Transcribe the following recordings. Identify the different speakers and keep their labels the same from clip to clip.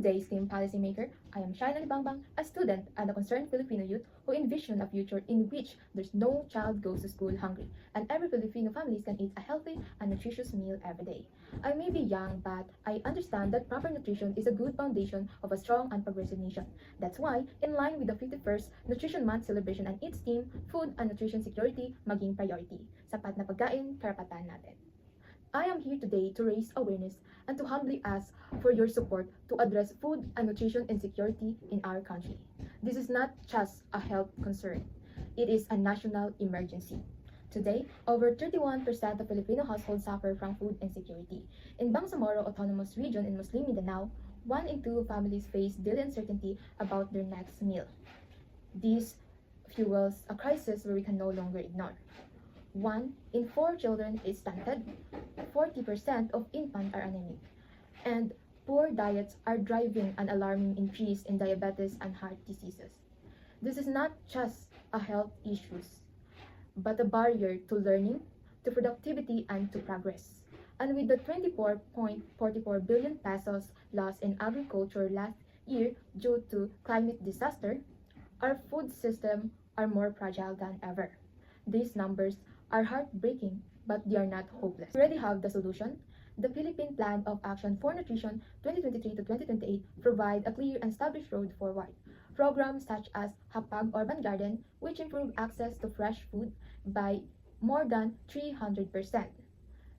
Speaker 1: today's team policymaker, I am Shaina Libangbang, a student and a concerned Filipino youth who envision a future in which there's no child goes to school hungry and every Filipino families can eat a healthy and nutritious meal every day. I may be young, but I understand that proper nutrition is a good foundation of a strong and progressive nation. That's why, in line with the 51st Nutrition Month celebration and its theme, food and nutrition security maging priority. Sapat na pagkain, karapatan natin. I am here today to raise awareness and to humbly ask for your support to address food and nutrition insecurity in our country. This is not just a health concern, it is a national emergency. Today, over 31% of Filipino households suffer from food insecurity. In Bangsamoro Autonomous Region in Muslim Mindanao, 1 in 2 families face daily uncertainty about their next meal. This fuels a crisis where we can no longer ignore. 1 in 4 children is stunted, 40% of infants are anemic, and poor diets are driving an alarming increase in diabetes and heart diseases. This is not just a health issue, but a barrier to learning, to productivity, and to progress. And with the 24.44 billion pesos lost in agriculture last year due to climate disaster, our food system are more fragile than ever. These numbers are heartbreaking, but they are not hopeless. We already have the solution. The Philippine Plan of Action for Nutrition 2023 to 2028 provide a clear and established road forward. Programs such as Hapag Urban Garden, which improve access to fresh food by more than 300%.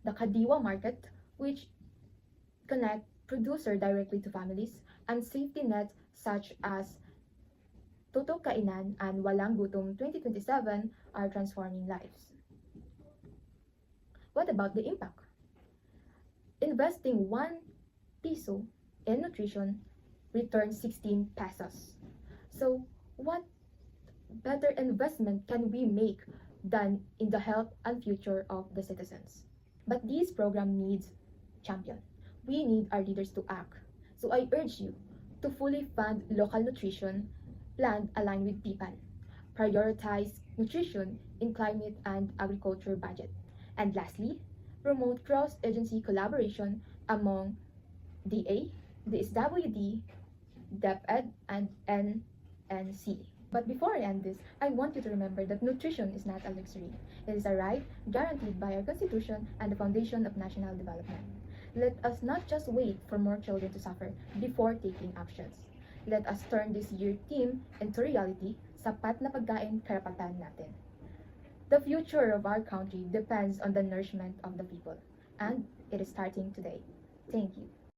Speaker 1: The Kadiwa Market, which connect producer directly to families, and safety nets such as Tutok Kainan and Walang Gutom 2027 are transforming lives. What about the impact? Investing 1 peso in nutrition returns 16 pesos. So, what better investment can we make than in the health and future of the citizens? But this program needs champion. We need our leaders to act. So I urge you to fully fund local nutrition plan aligned with PPAN. Prioritize nutrition in climate and agriculture budget. And lastly, promote cross-agency collaboration among DA, the SWD, DepEd, and NNC. But before I end this, I want you to remember that nutrition is not a luxury. It is a right guaranteed by our Constitution and the foundation of national development. Let us not just wait for more children to suffer before taking actions. Let us turn this year theme into reality, sapat na pagkain, karapatan natin. The future of our country depends on the nourishment of the people, and it is starting today. Thank you.